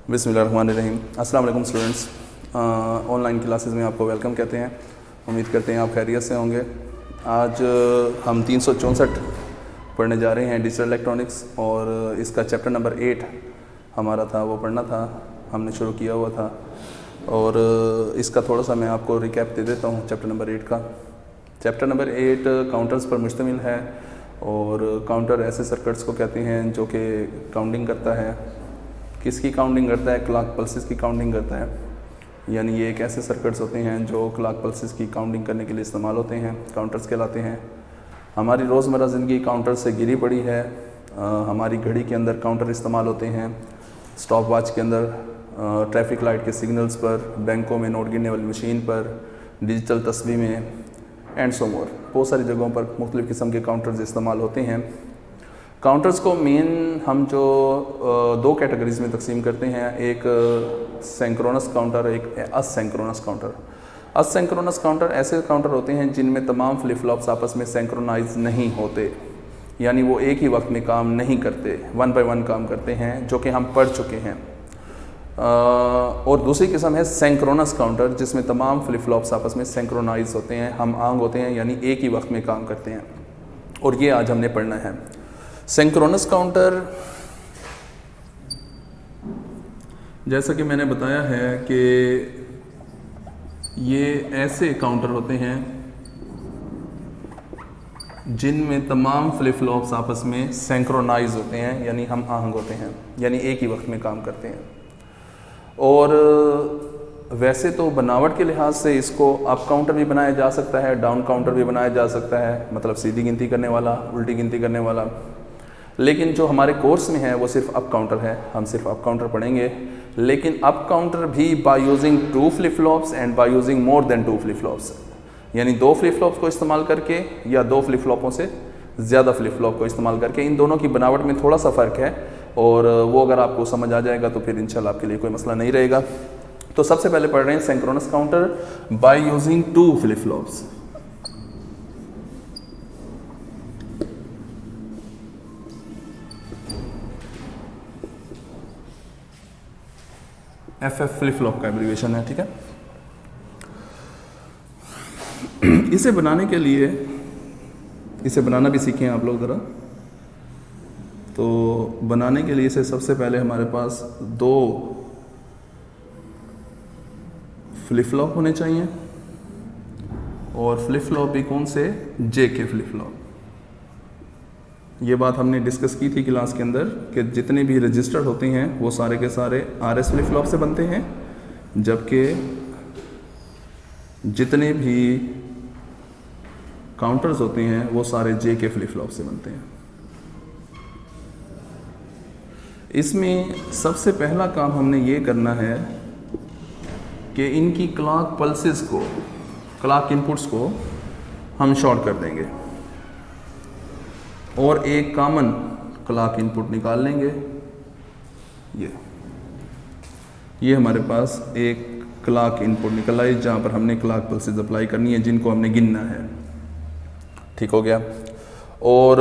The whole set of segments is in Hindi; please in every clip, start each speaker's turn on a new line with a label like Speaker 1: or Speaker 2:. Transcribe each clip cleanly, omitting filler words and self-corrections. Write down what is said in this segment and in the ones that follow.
Speaker 1: बिस्मिल्लाहिर्रहमानिर्रहीम। अस्सलाम वालेकुम स्टूडेंट्स। ऑनलाइन क्लासेस में आपको वेलकम कहते हैं। उम्मीद करते हैं आप खैरियत से होंगे। आज हम 364 पढ़ने जा रहे हैं डिजिटल इलेक्ट्रॉनिक्स, और इसका चैप्टर नंबर 8 हमारा था, वो पढ़ना था, हमने शुरू किया हुआ था। और इसका थोड़ा सा मैं आपको रिकैप दे देता हूँ चैप्टर नंबर 8 का। चैप्टर नंबर 8 काउंटर्स पर मुश्तमिल है, और काउंटर ऐसे सर्किट्स को कहते हैं जो कि काउंटिंग करता है। किसकी काउंटिंग करता है? क्लॉक पल्सेस की काउंटिंग करता है। यानी ये एक ऐसे सर्किट्स होते हैं जो क्लॉक पल्सेस की काउंटिंग करने के लिए इस्तेमाल होते हैं, काउंटर्स कहलाते हैं। हमारी रोज़मर्रा ज़िंदगी काउंटर से घिरी पड़ी है। हमारी घड़ी के अंदर काउंटर इस्तेमाल होते हैं, स्टॉप वॉच के अंदर, ट्रैफिक लाइट के सिग्नल्स पर, बैंकों में नोट गिनने वाली मशीन पर, डिजिटल तस्वीर में एंड सो मोर। बहुत सारी जगहों पर मुख्तलिफ़ किस्म के काउंटर्स इस्तेमाल होते हैं। काउंटर्स को मेन हम जो दो कैटेगरीज़ में तकसीम करते हैं, एक सिंक्रोनस काउंटर, एक असिंक्रोनस काउंटर। असिंक्रोनस काउंटर ऐसे काउंटर होते हैं जिनमें तमाम फ्लिप फ्लॉप्स आपस में सिंक्रोनाइज नहीं होते, यानी वो एक ही वक्त में काम नहीं करते, वन बाय वन काम करते हैं, जो कि हम पढ़ चुके हैं। और दूसरी किस्म है सिंक्रोनस काउंटर, जिसमें तमाम फ्लिप फ्लॉप्स आपस में सिंक्रोनाइज होते हैं, हम आंग होते हैं, यानी एक ही वक्त में काम करते हैं। और ये आज हमने पढ़ना है। सिंक्रोनस काउंटर, जैसा कि मैंने बताया है कि ये ऐसे काउंटर होते हैं जिनमें तमाम फ्लिप फ्लॉप्स आपस में सिंक्रोनाइज होते हैं, यानी हम आहंग होते हैं, यानी एक ही वक्त में काम करते हैं। और वैसे तो बनावट के लिहाज से इसको अप काउंटर भी बनाया जा सकता है, डाउन काउंटर भी बनाया जा सकता है, मतलब सीधी गिनती करने वाला, उल्टी गिनती करने वाला। लेकिन जो हमारे कोर्स में है वो सिर्फ अप काउंटर है, हम सिर्फ अप काउंटर पढ़ेंगे। लेकिन अप काउंटर भी by using 2 flip flops and bye using more than 2 flip flops, यानी 2 फ्लिप फ्लॉप्स को इस्तेमाल करके या 2 फ्लिप फ्लॉपों से ज़्यादा फ्लिप फ्लॉप को इस्तेमाल करके। इन दोनों की बनावट में थोड़ा सा फ़र्क है, और वो अगर आपको समझ आ जाएगा तो फिर इंशाल्लाह आपके लिए कोई मसला नहीं रहेगा। तो सबसे पहले पढ़ रहे हैं synchronous counter by using 2 flip flops. FF flip flop का एब्रीविएशन है, ठीक है। इसे बनाने के लिए, इसे बनाना भी सीखें आप लोग ज़रा। तो बनाने के लिए इसे सबसे पहले हमारे पास 2 फ्लिप फ्लॉप होने चाहिए, और फ्लिप फ्लॉप भी कौन से? JK flip flop. ये बात हमने डिस्कस की थी क्लास के अंदर कि जितने भी रजिस्टर होते हैं वो सारे के सारे RS फ्लिप फ्लॉप से बनते हैं, जबकि जितने भी काउंटर्स होते हैं वो सारे JK फ्लिप फ्लॉप से बनते हैं। इसमें सबसे पहला काम हमने ये करना है कि इनकी क्लॉक पल्सेस को, क्लॉक इनपुट्स को हम शॉर्ट कर देंगे और एक कॉमन क्लॉक इनपुट निकाल लेंगे। ये हमारे पास एक क्लॉक इनपुट निकल आई जहाँ पर हमने क्लॉक पल्सेस अप्लाई करनी है, जिनको हमने गिनना है। ठीक हो गया। और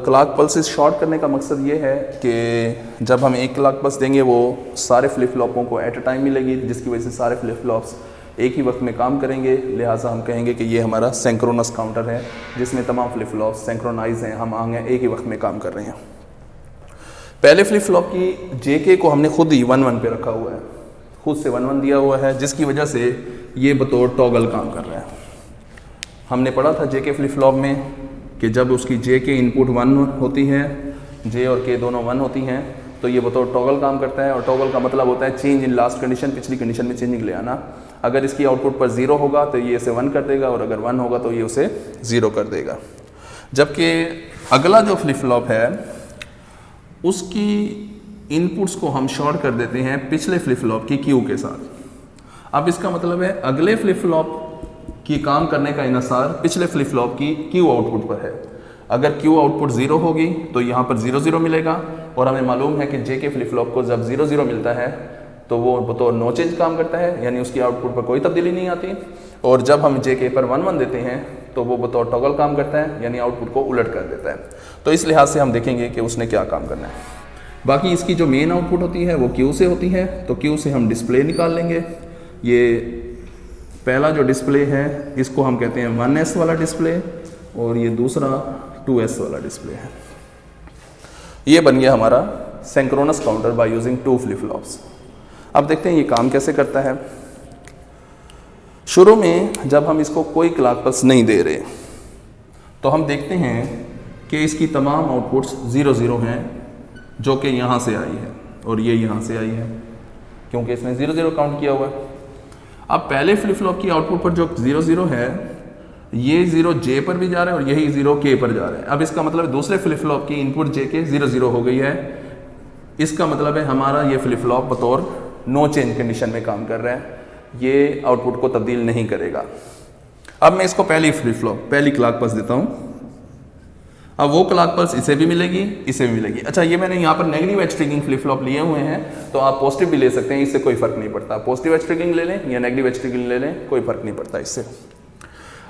Speaker 1: क्लॉक पल्सेस शॉर्ट करने का मकसद ये है कि जब हम एक क्लॉक पल्स देंगे वो सारे फ्लिप फ्लॉपों को एट अ टाइम मिलेगी, जिसकी वजह से सारे फ्लिप फ्लॉप्स एक ही वक्त में काम करेंगे। लिहाजा हम कहेंगे कि ये हमारा सिंक्रोनस काउंटर है, जिसमें तमाम फ्लिप फ्लॉप्स सिंक्रोनाइज हैं, हम आगे एक ही वक्त में काम कर रहे हैं। पहले फ्लिप फ्लॉप की JK को हमने खुद ही 1-1 पे रखा हुआ है, खुद से 1-1 दिया हुआ है, जिसकी वजह से ये बतौर टॉगल काम कर रहा है। हमने पढ़ा था JK फ्लिप फ्लॉप में कि जब उसकी JK इनपुट 1 होती है, J और K दोनों 1 होती हैं, तो ये बतौर टॉगल काम करता है। और टॉगल का मतलब होता है चेंज इन लास्ट कंडीशन, पिछली कंडीशन में चेंजिंग ले आना। अगर इसकी आउटपुट पर 0 होगा तो ये इसे 1 कर देगा, और अगर 1 होगा तो ये उसे 0 कर देगा। जबकि अगला जो फ्लिप फ्लॉप है उसकी इनपुट्स को हम शॉर्ट कर देते हैं पिछले फ्लिप फ्लॉप की Q के साथ। अब इसका मतलब है अगले फ्लिप फ्लॉप की काम करने का इन्हिसार पिछले फ्लिप फ्लॉप की Q आउटपुट पर है। अगर Q आउटपुट 0 होगी तो यहाँ पर 0-0 मिलेगा, और हमें मालूम है कि JK फ्लिप फ्लॉप को जब 0-0 मिलता है तो वो बतौर नो चेंज काम करता है, यानी उसकी आउटपुट पर कोई तब्दीली नहीं आती। और जब हम JK पर 1-1 देते हैं तो वो बतौर टॉगल काम करता है, यानी आउटपुट को उलट कर देता है। तो इस लिहाज से हम देखेंगे कि उसने क्या काम करना है। बाकी इसकी जो मेन आउटपुट होती है वो क्यू से होती है, तो क्यू से हम डिस्प्ले निकाल लेंगे। ये पहला जो डिस्प्ले है इसको हम कहते हैं 1S वाला डिस्प्ले, और ये दूसरा 2S वाला डिस्प्ले है। ये बन गया हमारा synchronous counter by using 2 flip flops. अब देखते हैं ये काम कैसे करता है। शुरू में जब हम इसको कोई क्लॉक पल्स नहीं दे रहे तो हम देखते हैं कि इसकी तमाम आउटपुट्स 0 0 हैं, जो कि यहाँ से आई है और ये यहाँ से आई है, क्योंकि इसने 0 0 काउंट किया हुआ है। अब पहले फ्लिप फ्लॉप की आउटपुट पर जो 0 0 है, ये 0 J पर भी जा रहा है और यही 0 K पर जा रहा है। अब इसका मतलब दूसरे फ्लिप फ्लॉप की इनपुट J के 0 0 हो गई है। इसका मतलब है हमारा ये फ्लिप फ्लॉप बतौर नो चेंज कंडीशन में काम कर रहा है, ये आउटपुट को तब्दील नहीं करेगा। अब मैं इसको पहली फ्लिप फ्लॉप, पहली क्लॉक पल्स देता हूँ। अब वो क्लॉक पल्स इसे भी मिलेगी, इसे भी मिलेगी। अच्छा, ये मैंने यहाँ पर negative edge triggering flip flop लिए हुए हैं, तो आप पॉजिटिव भी ले सकते हैं, इससे कोई फर्क नहीं पड़ता। पॉजिटिव एज ट्रिगिंग ले लें या नेगेटिव एज ट्रिगिंग ले लें, कोई फर्क नहीं पड़ता इससे।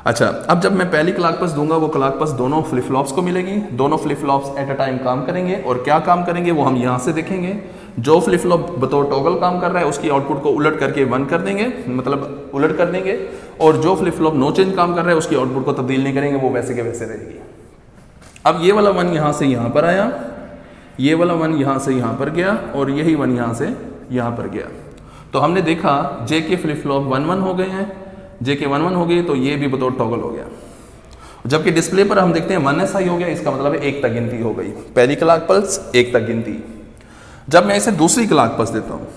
Speaker 1: अच्छा, अब जब मैं पहली क्लॉक पल्स दूंगा, वो क्लॉक पल्स दोनों फ्लिप फ्लॉप्स को मिलेगी। दोनों flip flops at a time काम करेंगे, और क्या काम करेंगे वो हम यहाँ से देखेंगे। जो फ्लिप फ्लॉप बतौर टॉगल काम कर रहा है उसकी आउटपुट को उलट करके 1 कर देंगे, मतलब उलट कर देंगे, और जो फ्लिप फ्लॉप नो चेंज काम कर रहा है उसकी आउटपुट को तब्दील नहीं करेंगे, वो वैसे के वैसे रहेगी। अब ये वाला 1 यहाँ से यहाँ पर आया, ये वाला 1 यहाँ से यहाँ पर गया, और यही 1 यहाँ से यहाँ पर गया। तो हमने देखा जे के फ्लिप फ्लॉप 1 1 हो गए हैं, जे के 1 1 हो गए, तो ये भी बतौर टॉगल हो गया। जबकि डिस्प्ले पर हम देखते हैं 1S आई हो गया, इसका मतलब है 1 तक गिनती हो गई। पहली क्लॉक पल्स 1 तक गिनती। जब मैं इसे दूसरी क्लॉक पल्स देता हूँ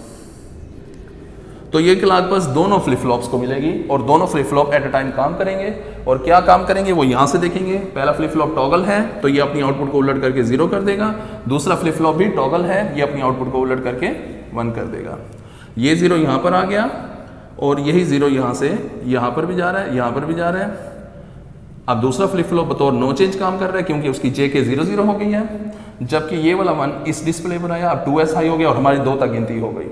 Speaker 1: तो ये क्लॉक पल्स दोनों फ्लिप फ्लॉप्स को मिलेगी, और दोनों flip flop at a time काम करेंगे। और क्या काम करेंगे वो यहाँ से देखेंगे। पहला फ्लिप फ्लॉप टॉगल है, तो ये अपनी आउटपुट को उलट करके 0 कर देगा। दूसरा फ्लिप फ्लॉप भी टॉगल है, ये अपनी आउटपुट को उलट करके 1 कर देगा। ये 0 यहाँ पर आ गया, और यही 0 यहाँ से यहाँ पर भी जा रहा है, यहाँ पर भी जा रहा है। अब दूसरा फ्लिप फ्लॉप बतौर नो चेंज काम कर रहा है, क्योंकि उसकी जे के 0 0 हो गई है। जबकि ये वाला 1 इस डिस्प्ले पर आया, अब 2S हाई हो गया और हमारी 2 तक गिनती हो गई।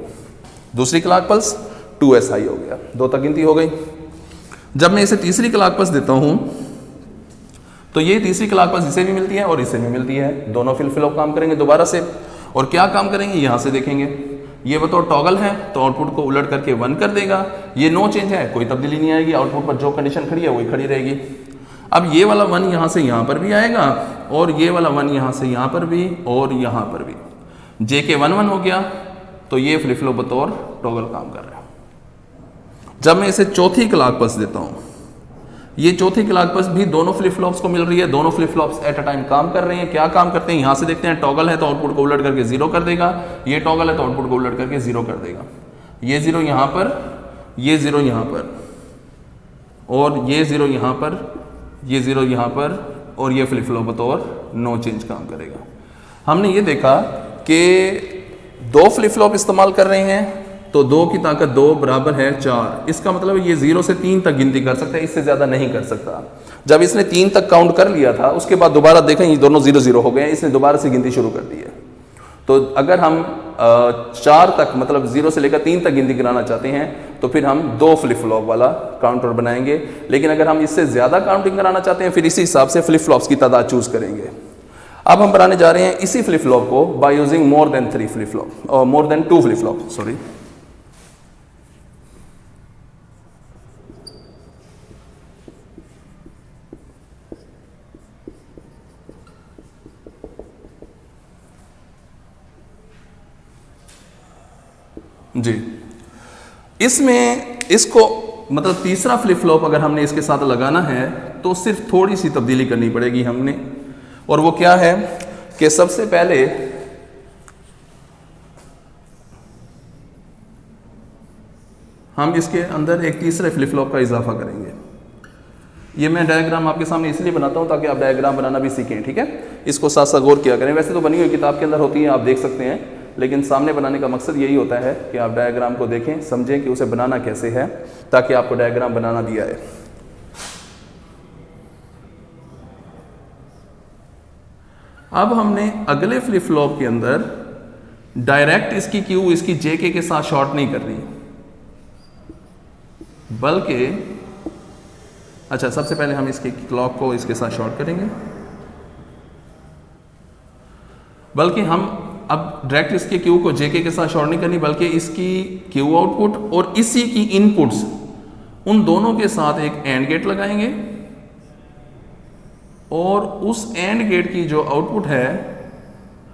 Speaker 1: दूसरी क्लॉक पल्स 2S हाई हो गया, 2 तक गिनती हो गई। जब मैं इसे तीसरी क्लॉक पल्स देता हूं तो ये तीसरी क्लॉक पल्स इसे भी मिलती है और इसे भी मिलती है। दोनों फ्लिप फ्लॉप काम करेंगे दोबारा से, और क्या काम करेंगे यहां से देखेंगे। ये बतौर टॉगल है, तो आउटपुट को उलट करके 1 कर देगा। ये नो चेंज है, कोई तब्दीली नहीं आएगी, आउटपुट पर जो कंडीशन खड़ी है वही खड़ी रहेगी। अब ये वाला 1 यहाँ से यहाँ पर भी आएगा, और ये वाला 1 यहाँ से यहाँ पर भी, और यहाँ पर भी। जे के 1 1 हो गया, तो ये फ्लिप फ्लॉप बतौर टॉगल काम कर रहा है। जब मैं इसे चौथी क्लॉक पल्स देता हूँ, ये चौथी क्लॉक पल्स भी दोनों फ्लिप फ्लॉप्स को मिल रही है। दोनों flip flops at a time काम कर रहे हैं। क्या काम करते हैं यहाँ से देखते हैं। टॉगल है तो आउटपुट को उलट करके 0 कर देगा, ये टॉगल है तो आउटपुट को उलट करके 0 कर देगा। ये 0 यहाँ पर, ये 0 यहाँ पर, और ये 0 यहाँ पर, ये 0 यहाँ पर, और ये फ्लिप फ्लॉप बतौर नो चेंज काम करेगा। हमने ये देखा कि 2 फ्लिप फ्लॉप इस्तेमाल कर रहे हैं, तो 2 की ताकत 2 बराबर है 4। इसका मतलब ये 0 से 3 तक गिनती कर सकता है, इससे ज़्यादा नहीं कर सकता। जब इसने 3 तक काउंट कर लिया था, उसके बाद दोबारा देखें ये दोनों 0 0 हो गए हैं, इसने दोबारा से गिनती शुरू कर दी है। तो अगर हम 4 तक, मतलब 0 से लेकर 3 तक गिनती कराना चाहते हैं, तो फिर हम 2 फ्लिप फ्लॉप वाला काउंटर बनाएंगे। लेकिन अगर हम इससे ज़्यादा काउंटिंग कराना चाहते हैं, फिर इसी हिसाब से फ्लिप फ्लॉप्स की तादाद चूज़ करेंगे। अब हम बनाने जा रहे हैं इसी फ्लिप फ्लॉप को by using more than 3 flip flop, और more than 2 flip flop, sorry. जी, इसमें इसको मतलब तीसरा फ्लिप फ्लॉप अगर हमने इसके साथ लगाना है तो सिर्फ थोड़ी सी तब्दीली करनी पड़ेगी हमने, और वो क्या है कि सबसे पहले हम इसके अंदर एक तीसरे फ्लिप फ्लॉप का इजाफा करेंगे। ये मैं डायग्राम आपके सामने इसलिए बनाता हूं ताकि आप डायग्राम बनाना भी सीखें, ठीक है। इसको साथ साथ गौर किया करें। वैसे तो बनी हुई किताब के अंदर होती है, आप देख सकते हैं, लेकिन सामने बनाने का मकसद यही होता है कि आप डायग्राम को देखें, समझें कि उसे बनाना कैसे है, ताकि आपको डायग्राम बनाना दिया है। अब हमने अगले फ्लिप फ्लॉप के अंदर डायरेक्ट इसकी क्यू इसकी जेके के साथ शॉर्ट नहीं कर रही, बल्कि अच्छा, सबसे पहले हम इसके क्लॉक को इसके साथ शॉर्ट करेंगे, बल्कि हम अब डायरेक्ट इसके क्यू को जेके के साथ शॉर्ट नहीं करनी, बल्कि इसकी क्यू आउटपुट और इसी की इनपुट्स, उन दोनों के साथ एक एंड गेट लगाएंगे और उस एंड गेट की जो आउटपुट है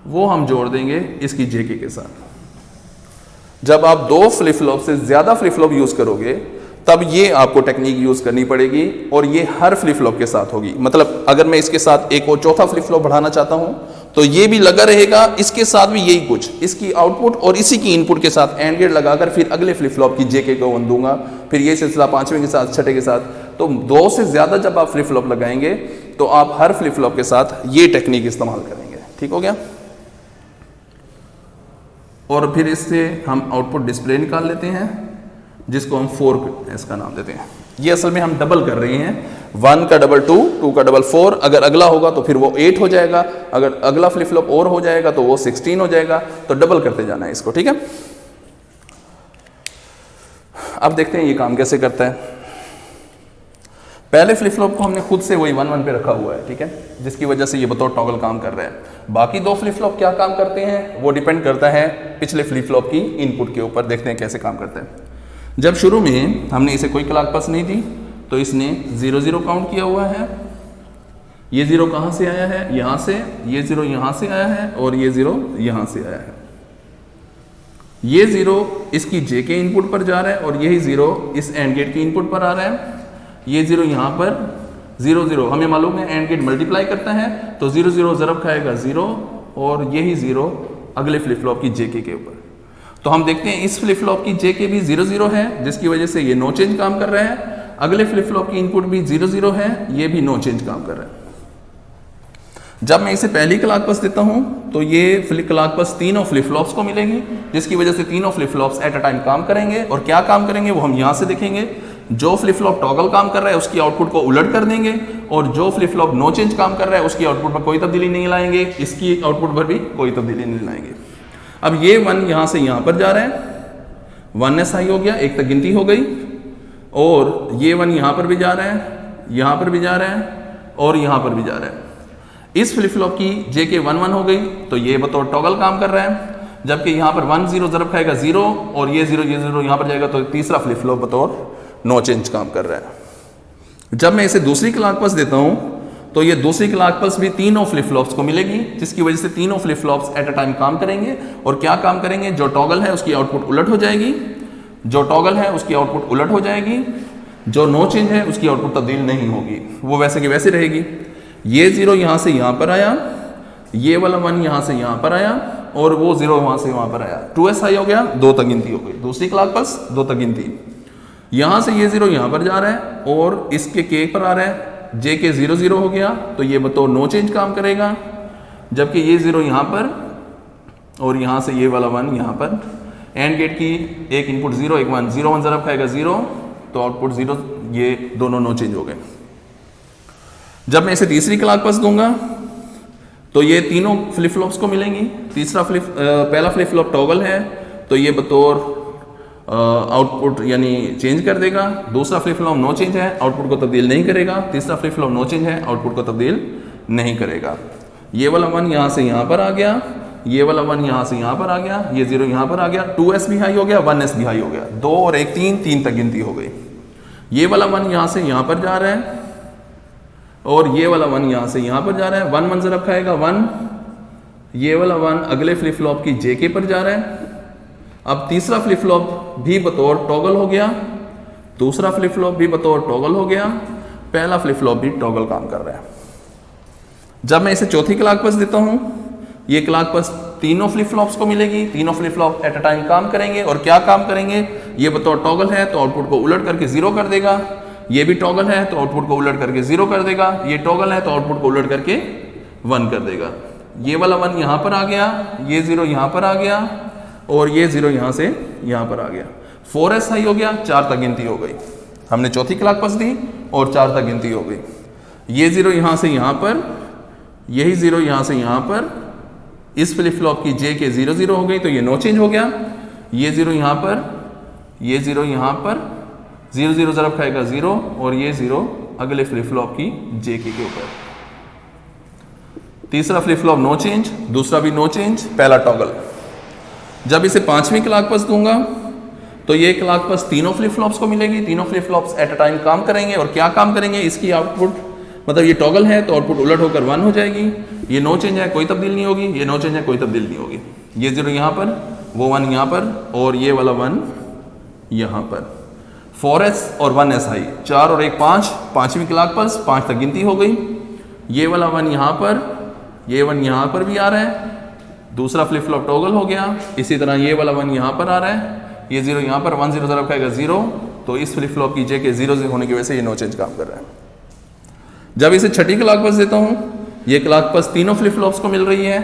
Speaker 1: वो हम जोड़ देंगे इसकी जेके के साथ। जब आप दो फ्लिप फ्लॉप से ज्यादा फ्लिप फ्लॉप यूज करोगे तब ये आपको टेक्निक यूज करनी पड़ेगी और ये हर फ्लिप फ्लॉप के साथ होगी। मतलब अगर मैं इसके साथ एक और चौथा फ्लिप फ्लॉप बढ़ाना चाहता हूं तो ये भी लगा रहेगा, इसके साथ भी यही कुछ, इसकी आउटपुट और इसी की इनपुट के साथ एंड गेट लगाकर फिर अगले फ्लिप फ्लॉप की जेके को वन दूंगा, फिर ये सिलसिला पांचवें के साथ, छठे के साथ। तो दो से ज्यादा जब आप फ्लिप फ्लॉप लगाएंगे तो आप हर फ्लिप फ्लॉप के साथ ये टेक्निक इस्तेमाल करेंगे। ठीक हो गया। और फिर इससे हम आउटपुट डिस्प्ले निकाल लेते हैं जिसको हम 4 इसका नाम देते हैं। ये असल में हम डबल कर रहे हैं, 1 का डबल 2, 2 का डबल 4। अगर अगला होगा तो फिर वो 8 हो जाएगा, अगर अगला फ्लिप फ्लॉप और हो जाएगा तो वो 16 हो जाएगा। तो डबल करते जाना है इसको। ठीक है। अब देखते हैं ये काम कैसे करता है। पहले फ्लिप फ्लॉप को हमने खुद से वही 1-1 पे रखा हुआ है, ठीक है, जिसकी वजह से ये बतौर टॉगल काम कर रहा है। बाकी दो फ्लिप फ्लॉप क्या काम करते हैं वो डिपेंड करता है पिछले फ्लिप फ्लॉप की इनपुट के ऊपर। देखते हैं कैसे काम करता है। जब शुरू में हमने इसे कोई क्लॉक पल्स नहीं दी तो इसने 0-0 काउंट किया हुआ है। ये 0 कहाँ से आया है? यहाँ से। ये 0 यहाँ से आया है और ये 0 यहाँ से आया है। ये 0 इसकी जे के इनपुट पर जा रहा है और यही 0 इस एंड गेट की इनपुट पर आ रहा है। ये 0 यहाँ पर 0-0, हमें मालूम है एंड गेट मल्टीप्लाई करता है तो 0-0 ज़रब खाएगा 0 और यही 0 अगले फ्लिप फ्लॉप की जेके के ऊपर। तो हम देखते हैं इस फ्लिप फ्लॉप की जेके भी 0-0 है, जिसकी वजह से ये नो चेंज काम कर रहा है। अगले फ्लिप फ्लॉप की इनपुट भी 0-0 है, ये भी नो चेंज काम कर रहा है। जब मैं इसे पहली क्लॉक पल्स देता हूं तो ये क्लॉक पल्स तीनों फ्लिप फ्लॉप्स को मिलेगी, जिसकी वजह से तीनों flip flops at a time काम करेंगे। और क्या काम करेंगे वो हम यहां से देखेंगे। जो फ्लिप फ्लॉप टॉगल काम कर रहा है उसकी आउटपुट को उलट कर देंगे और जो फ्लिप फ्लॉप नो चेंज काम कर रहा है उसकी आउटपुट पर कोई तब्दीली नहीं लाएंगे, इसकी आउटपुट पर भी कोई तब्दीली नहीं लाएंगे। अब ये 1 यहां से यहां पर जा रहा है, 1s हाई हो गया, एक तक गिनती हो गई। और ये 1 यहां पर भी जा रहा है, यहां पर भी जा रहा है और यहां पर भी जा रहा है। इस फ्लिप फ्लॉप की जेके 1-1 हो गई तो ये बतौर टॉगल काम कर रहा है। जबकि यहां पर 1-0 ज़रब खाएगा 0 और ये 0 यहां पर जाएगा तो तीसरा फ्लिप फ्लॉप बतौर नो चेंज काम कर रहा है। जब मैं इसे दूसरी क्लॉक पल्स देता हूं तो ये दूसरी क्लॉक पल्स भी तीनों फ्लिप फ्लॉप्स को मिलेगी, जिसकी वजह से तीनों flip flops at a time काम करेंगे। और क्या काम करेंगे? जो टॉगल है उसकी आउटपुट उलट हो जाएगी, जो टॉगल है उसकी आउटपुट उलट हो जाएगी, जो नो चेंज है उसकी आउटपुट तब्दील नहीं होगी, वो वैसे की वैसे रहेगी। ये 0 यहां से यहां पर आया, ये वाला 1 यहां से यहां पर आया और वो 0 वहां से वहां पर आया। 2s हाई हो गया, 2 तक गिनती हो गई। दूसरी क्लॉक पल्स 2 तक गिनती। यहां से ये 0 यहां पर जा रहा है और इसके के पर आ रहा है, जे के 0-0 हो गया तो ये बतौर नो चेंज काम करेगा। जबकि ये 0 यहां पर और यहां से ये वाला 1 यहां पर। एंड गेट की एक इनपुट 0 एक 1, 0-1 ज़रब खाएगा 0 तो आउटपुट 0, ये दोनों नो चेंज हो गए। जब मैं इसे तीसरी क्लॉक पल्स दूंगा तो ये तीनों फ्लिप फ्लॉप्स को मिलेंगी। पहला फ्लिप फ्लॉप टॉगल है तो ये बतौर आउटपुट यानी चेंज कर देगा। दूसरा फ्लिप फ्लॉप नो चेंज है, आउटपुट को तब्दील नहीं करेगा। तीसरा फ्लिप फ्लॉप नो चेंज है, आउटपुट को तब्दील नहीं करेगा। ये वाला 1 यहां से यहां पर आ गया, ये वाला 1 यहां से यहां पर आ गया, ये 0 यहां पर आ गया। 2s भी हाई हो गया, 1s भी हाई हो गया। 2 और 1 3 तक गिनती हो गई। ये वाला 1 यहां से यहां पर जा रहा है और ये वाला 1 यहां से यहां पर जा रहा है। 1-1 ज़रब खाएगा 1, ये वाला 1 अगले फ्लिप फ्लॉप की जेके पर जा रहा है। अब तीसरा फ्लिप फ्लॉप भी बतौर टॉगल हो गया, दूसरा फ्लिप फ्लॉप भी बतौर टॉगल हो गया, पहला फ्लिप फ्लॉप भी टॉगल काम कर रहा है। जब मैं इसे चौथी क्लॉक पल्स देता हूं, ये क्लॉक पल्स तीनों फ्लिप फ्लॉप्स को मिलेगी। तीनों flip flop at a time काम करेंगे। और क्या काम करेंगे? ये बतौर टॉगल है तो आउटपुट को उलट करके 0 कर देगा, ये भी टॉगल है तो आउटपुट को उलट करके 0 कर देगा, ये टॉगल है तो आउटपुट को उलट करके 1 कर देगा। ये वाला 1 यहां पर आ गया, ये 0 यहां पर आ गया और ये 0 यहां से यहां पर आ गया। 4s हाई हो गया, 4 तक गिनती हो गई। हमने चौथी क्लॉक पल्स दी और 4 तक गिनती हो गई। ये 0 यहां से यहां पर, यही 0 यहां से यहां पर। इस फ्लिप फ्लॉप की जे के 0-0 हो गई तो ये नो चेंज हो गया। ये 0 यहां पर, ये 0 यहां पर, 0-0 ज़रब खाएगा 0 और ये 0 अगले फ्लिप फ्लॉप की जे के ऊपर। तीसरा फ्लिप फ्लॉप नो चेंज, दूसरा भी नो चेंज, पहला टॉगल। जब इसे 5वीं क्लॉक पल्स दूंगा तो ये क्लॉक पल्स तीनों फ्लिप फ्लॉप्स को मिलेगी। तीनों flip flops at a time काम करेंगे। और क्या काम करेंगे, इसकी आउटपुट, मतलब ये टॉगल है तो आउटपुट उलट होकर 1 हो जाएगी। ये नो चेंज है, कोई तब्दील नहीं होगी। ये नो चेंज है, कोई तब्दील नहीं होगी। ये 0 यहाँ पर, वो 1 यहाँ पर, और ये वाला 1 यहाँ पर। 4S और 1S हाई, 4 और 1 5, 5वीं क्लॉक पल्स, 5 तक गिनती हो गई। ये वाला 1 यहाँ पर, ये 1 यहाँ पर भी आ रहा है, दूसरा फ्लिप फ्लॉप टॉगल हो गया। इसी तरह ये वाला 1 यहाँ पर आ रहा है, ये 0 यहाँ पर, 1 0 तरफ खाएगा 0, तो इस फ्लिप फ्लॉप की जे के 0 होने की वजह से ये नो चेंज काम कर रहा है। जब इसे छठी क्लॉक पल्स देता हूँ, ये क्लॉक पल्स तीनों फ्लिप फ्लॉप्स को मिल रही है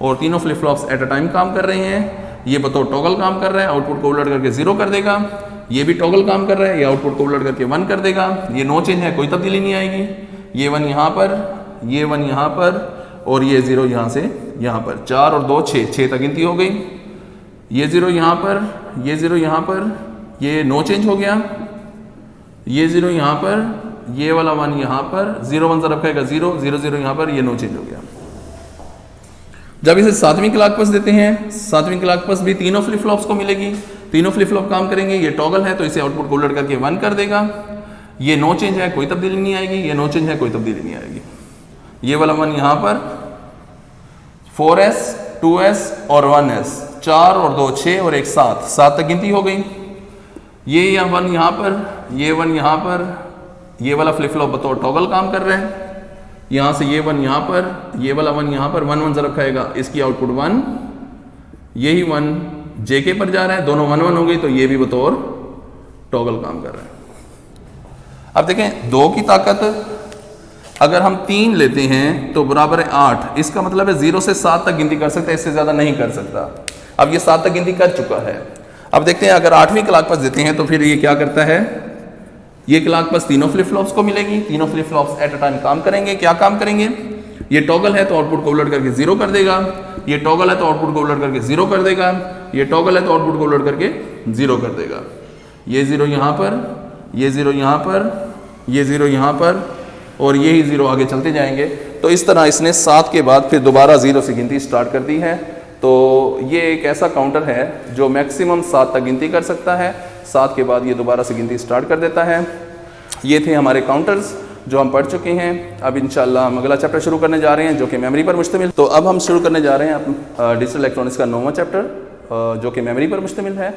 Speaker 1: और तीनों flip flops at a time काम कर रहे हैं। ये बतौर टॉगल काम कर रहा है, आउटपुट को उलट करके 0 कर देगा। ये भी टॉगल काम कर रहा है, ये आउटपुट को उलट करके 1 कर देगा। ये नो चेंज है, कोई तब्दीली नहीं आएगी। ये 1 यहाँ पर, ये 1 यहाँ पर, और ये 0 यहाँ से यहाँ पर। 4 और 2 6, 6 तक गिनती हो गई। ये 0 यहाँ पर, ये 0 यहाँ पर, ये नो चेंज हो गया। ये 0 यहाँ पर, ये वाला 1 यहाँ पर, 0 1 तरफ खाएगा 0, 0 0 यहाँ पर, ये नो चेंज हो गया। जब इसे 7वीं क्लॉक पल्स देते हैं, 7वीं क्लॉक पल्स भी तीनों फ्लिप फ्लॉप्स को मिलेगी। तीनों फ्लिप फ्लॉप काम करेंगे। ये टॉगल है तो इसे आउटपुट को उलट करके 1 कर देगा। ये नो चेंज है, कोई तब्दीली नहीं आएगी। ये नो चेंज है, कोई तब्दीली नहीं आएगी। ये वाला 1 यहाँ पर, 4S 2S और 1S, 4 और 2 6 और 1 7, 7 तक गिनती हो गई। ये 1 यहाँ पर, ये 1 यहाँ पर, ये वाला फ्लिप फ्लॉप बतौर टॉगल काम कर रहे हैं। यहाँ से ये 1 यहाँ पर, ये वाला 1 यहाँ पर, 1 1 जरा खाएगा, इसकी आउटपुट 1, यही 1 JK पर जा रहा है। दोनों 1 1 हो गई तो ये भी बतौर टॉगल काम कर रहा है। अब देखें 2 की ताकत अगर हम 3 लेते हैं तो बराबर है 8। इसका मतलब है 0 से 7 तक गिनती कर सकता है, इससे ज्यादा नहीं कर सकता। अब ये 7 तक गिनती कर चुका है। अब देखते हैं अगर 8वीं क्लॉक पल्स देते हैं तो फिर ये क्या करता है। ये क्लॉक पल्स तीनों फ्लिप फ्लॉप्स को मिलेगी। तीनों flip flops at a time काम करेंगे। क्या काम करेंगे, ये टॉगल है तो आउटपुट को उलट करके 0 कर देगा। ये टॉगल है तो आउटपुट को उलट करके 0 कर देगा। ये टॉगल है तो आउटपुट को उलट करके 0 कर देगा। ये 0 यहाँ पर, ये 0 यहाँ पर, ये 0 यहाँ पर, और यही 0 आगे चलते जाएंगे। तो इस तरह इसने 7 के बाद फिर दोबारा 0 से गिनती स्टार्ट कर दी है। तो ये एक ऐसा काउंटर है जो मैक्सिमम 7 तक गिनती कर सकता है। 7 के बाद ये दोबारा से गिनती स्टार्ट कर देता है। ये थे हमारे काउंटर्स जो हम पढ़ चुके हैं। अब इंशाल्लाह हम अगला चैप्टर शुरू करने जा रहे हैं जो कि मेमोरी पर मुश्तमिल। तो अब हम शुरू करने जा रहे हैं डिजिटल इलेक्ट्रॉनिक्स का 9वां चैप्टर जो कि मेमोरी पर मुश्तमिल है।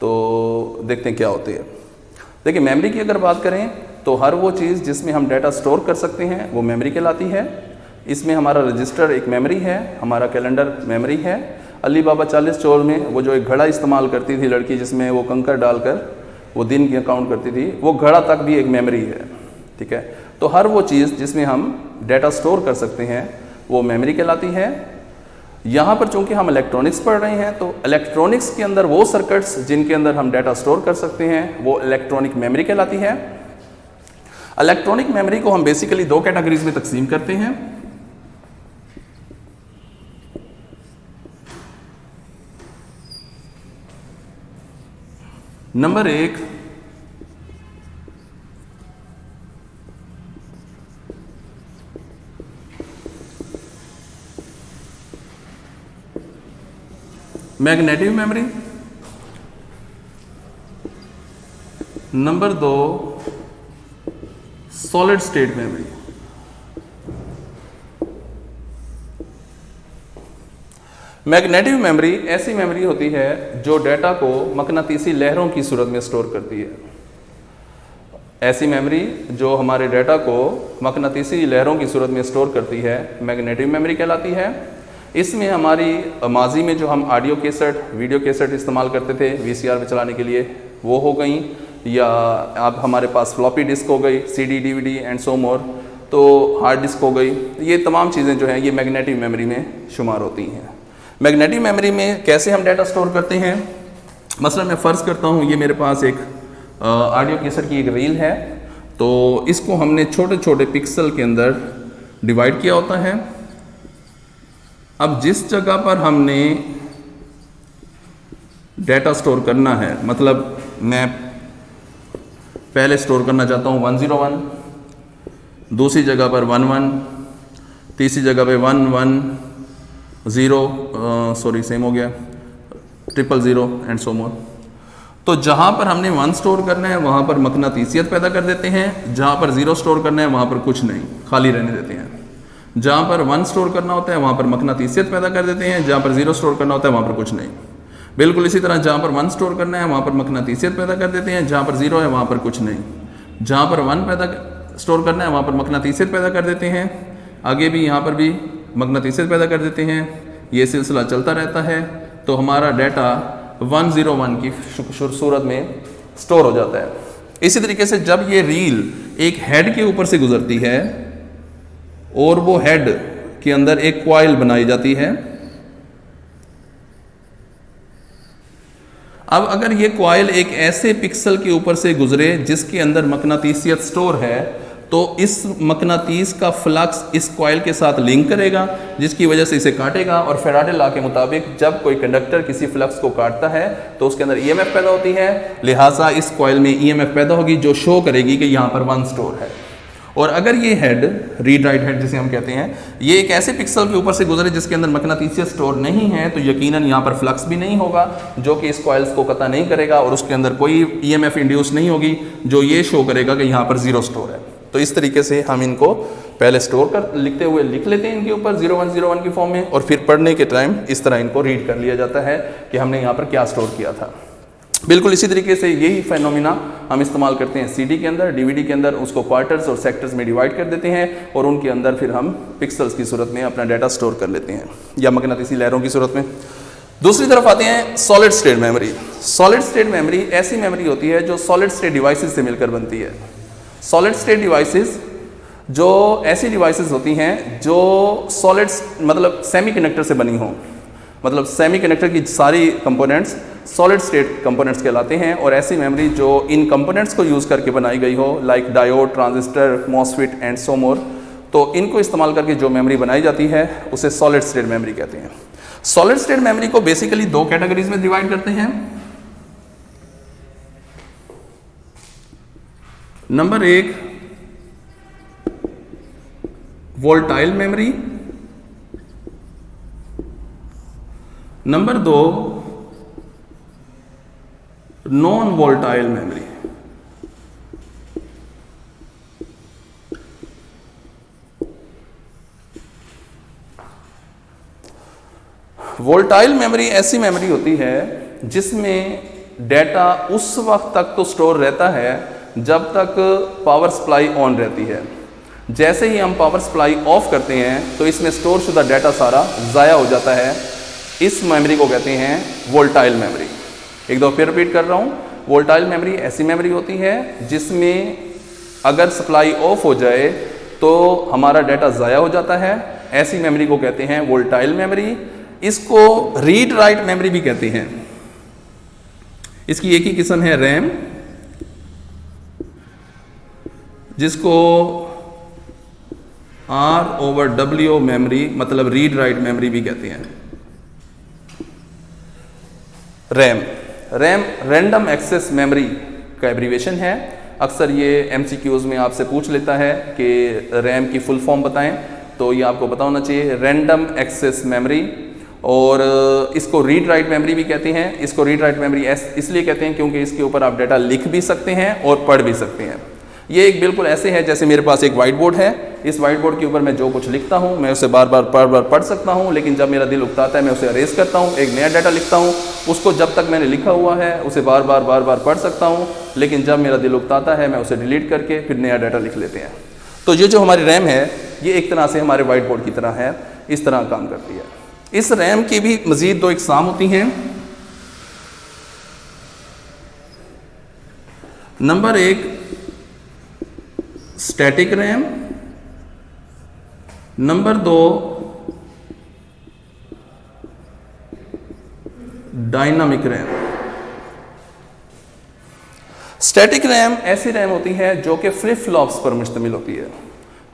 Speaker 1: तो देखते हैं क्या होती है। देखिए मेमोरी की अगर बात करें तो हर वो चीज़ जिसमें हम डाटा स्टोर कर सकते हैं वो मेमोरी कहलाती है। इसमें हमारा रजिस्टर एक मेमोरी है, हमारा कैलेंडर मेमोरी है। अली बाबा 40 चोर में वो जो एक घड़ा इस्तेमाल करती थी लड़की, जिसमें वो कंकर डालकर वो दिन की काउंट करती थी, वो घड़ा तक भी एक मेमोरी है। ठीक है, तो हर वो चीज़ जिसमें हम डाटा स्टोर कर सकते हैं वो मेमोरी कहलाती है। यहाँ पर चूंकि हम इलेक्ट्रॉनिक्स पढ़ रहे हैं तो इलेक्ट्रॉनिक्स के अंदर वो सर्किट्स जिनके अंदर हम डाटा स्टोर कर सकते हैं वो इलेक्ट्रॉनिक मेमोरी कहलाती है। इलेक्ट्रॉनिक मेमोरी को हम बेसिकली 2 कैटेगरीज में तकसीम करते हैं। Number 1 magnetic memory, number 2 solid state memory. Magnetic memory ऐसी मेमोरी होती है जो डाटा को मकनातीसी लहरों की सूरत में स्टोर करती है। ऐसी मेमोरी जो हमारे डाटा को मकनातीसी लहरों की सूरत में स्टोर करती है मैग्नेटिक मेमोरी कहलाती है। इसमें हमारी माजी में जो हम ऑडियो कैसेट, वीडियो कैसेट इस्तेमाल करते थे VCR पे चलाने के लिए वो हो गई, या अब हमारे पास फ्लॉपी डिस्क हो गई, CD DVD and so more, तो हार्ड डिस्क हो गई। ये तमाम चीज़ें जो हैं ये मैग्नेटिक मेमोरी में शुमार होती हैं। मैग्नेटिक मेमोरी में कैसे हम डाटा स्टोर करते हैं, मसलन मैं फ़र्ज़ करता हूँ ये मेरे पास एक ऑडियो कैसेट की एक रील है, तो इसको हमने छोटे छोटे पिक्सल के अंदर डिवाइड किया होता है। अब जिस जगह पर हमने डाटा स्टोर करना है, मतलब मैं पहले स्टोर करना चाहता हूँ 101, दूसरी जगह पर 11, तीसरी जगह पे 1 1 0 सॉरी सेम हो गया 000 एंड सो मोर। तो जहाँ पर हमने 1 स्टोर करना है वहाँ पर मकनातीसियत पैदा कर देते हैं, जहाँ पर 0 स्टोर करना है वहाँ पर कुछ नहीं, खाली रहने देते हैं। जहाँ पर 1 स्टोर करना होता है वहाँ पर मकनातीसियत पैदा कर देते हैं, जहाँ पर 0 स्टोर करना होता है वहाँ पर कुछ नहीं। बिल्कुल इसी तरह जहाँ पर 1 स्टोर करना है वहाँ पर मकनातीसियत पैदा कर देते हैं, जहाँ पर 0 है वहाँ पर कुछ नहीं। जहाँ पर 1 स्टोर करना है वहाँ पर मकनातीसियत पैदा कर देते हैं, आगे भी यहाँ पर भी मकनातीसियत पैदा कर देते हैं। ये सिलसिला चलता रहता है। तो हमारा डाटा 101 की सूरत में स्टोर हो जाता है। इसी तरीके से जब ये रील एक हेड के ऊपर से गुजरती है और वो हेड के अंदर एक कॉइल बनाई जाती है, अब अगर ये कॉइल एक ऐसे पिक्सल के ऊपर से गुजरे जिसके अंदर मकनातीसियत स्टोर है, तो इस मकनातीस का फ्लक्स इस कॉइल के साथ लिंक करेगा, जिसकी वजह से इसे काटेगा। और फैराडे लॉ के मुताबिक जब कोई कंडक्टर किसी फ्लक्स को काटता है तो उसके अंदर ईएमएफ पैदा होती है, लिहाजा इस कॉइल में ईएमएफ पैदा होगी जो शो करेगी कि यहाँ पर 1 स्टोर है। और अगर ये हेड, रीड राइट हेड जिसे हम कहते हैं, ये एक ऐसे पिक्सल के ऊपर से गुजरे जिसके अंदर मकनातीसियत स्टोर नहीं है, तो यकीनन यहाँ पर फ्लक्स भी नहीं होगा जो कि इस कॉइल्स को कता नहीं करेगा, और उसके अंदर कोई ईएमएफ इंड्यूस नहीं होगी जो ये शो करेगा कि यहाँ पर 0 स्टोर है। तो इस तरीके से हम इनको पहले स्टोर कर लिखते हुए लिख लेते हैं इनके ऊपर 0101 की फॉर्म में, और फिर पढ़ने के टाइम इस तरह इनको रीड कर लिया जाता है कि हमने यहाँ पर क्या स्टोर किया था। बिल्कुल इसी तरीके से यही फेनोमिना हम इस्तेमाल करते हैं सीडी के अंदर, डीवीडी के अंदर। उसको क्वार्टर्स और सेक्टर्स में डिवाइड कर देते हैं और उनके अंदर फिर हम पिक्सल्स की सूरत में अपना डाटा स्टोर कर लेते हैं या मकनातीसी लहरों की सूरत में। दूसरी तरफ आते हैं solid state memory. Solid state memory ऐसी मेमोरी होती है जो सॉलिड स्टेट डिवाइसेस से मिलकर बनती है। सॉलिड स्टेट डिवाइसेस जो ऐसी डिवाइसेस होती हैं जो सॉलिड मतलब सेमीकंडक्टर से बनी हों, मतलब सेमीकंडक्टर की सारी कंपोनेंट्स सॉलिड स्टेट कंपोनेंट्स कहलाते हैं। और ऐसी मेमोरी जो इन कंपोनेंट्स को यूज़ करके बनाई गई हो, like diode, transistor, MOSFET and so more, तो इनको इस्तेमाल करके जो मेमोरी बनाई जाती है उसे सॉलिड स्टेट मेमोरी कहते हैं। सॉलिड स्टेट मेमोरी को बेसिकली 2 कैटेगरीज में डिवाइड करते हैं। Number 1 volatile memory, number 2 non volatile memory. Volatile memory ऐसी मेमोरी होती है जिसमें डेटा उस वक्त तक तो स्टोर रहता है जब तक पावर सप्लाई ऑन रहती है। जैसे ही हम पावर सप्लाई ऑफ करते हैं तो इसमें स्टोर शुदा डाटा सारा ज़ाया हो जाता है। इस मेमोरी को कहते हैं वोल्टाइल मेमोरी। एक दो फिर रिपीट कर रहा हूँ, वोल्टाइल मेमोरी ऐसी मेमोरी होती है जिसमें अगर सप्लाई ऑफ हो जाए तो हमारा डाटा ज़ाया हो जाता है। ऐसी मेमोरी को कहते हैं वोल्टाइल मेमोरी। इसको रीड राइट मेमोरी भी कहते हैं। इसकी एक ही किस्म है रैम, जिसको R/W मेमोरी मतलब रीड राइट मेमोरी भी कहते हैं। रैम रैंडम एक्सेस मेमोरी का एब्रीवेशन है। अक्सर ये MCQs में आपसे पूछ लेता है कि रैम की फुल फॉर्म बताएं, तो ये आपको पता होना चाहिए, रैंडम एक्सेस मेमोरी। और इसको रीड राइट मेमोरी भी कहते हैं। इसको रीड राइट मेमोरी इसलिए कहते हैं क्योंकि इसके ऊपर आप डाटा लिख भी सकते हैं और पढ़ भी सकते हैं। ये एक बिल्कुल ऐसे है जैसे मेरे पास एक वाइट बोर्ड है। इस वाइट बोर्ड के ऊपर मैं जो कुछ लिखता हूँ मैं उसे बार बार पढ़ सकता हूँ, लेकिन जब मेरा दिल उकताता है मैं उसे अरेज करता हूँ, एक नया डाटा लिखता हूँ। उसको जब तक मैंने लिखा हुआ है उसे बार बार पढ़ सकता हूँ, लेकिन जब मेरा दिल उकताता है मैं उसे डिलीट करके फिर नया डाटा लिख लेते हैं। तो ये जो हमारी रैम है ये एक तरह से हमारे वाइट बोर्ड की तरह है, इस तरह काम करती है। इस रैम की भी मज़ीद 2 इकसाम होती हैं। Number 1 static RAM, number 2 dynamic RAM. Static RAM ऐसी रैम होती है जो कि फ्लिप फ्लॉप्स पर मुश्तमिल होती है।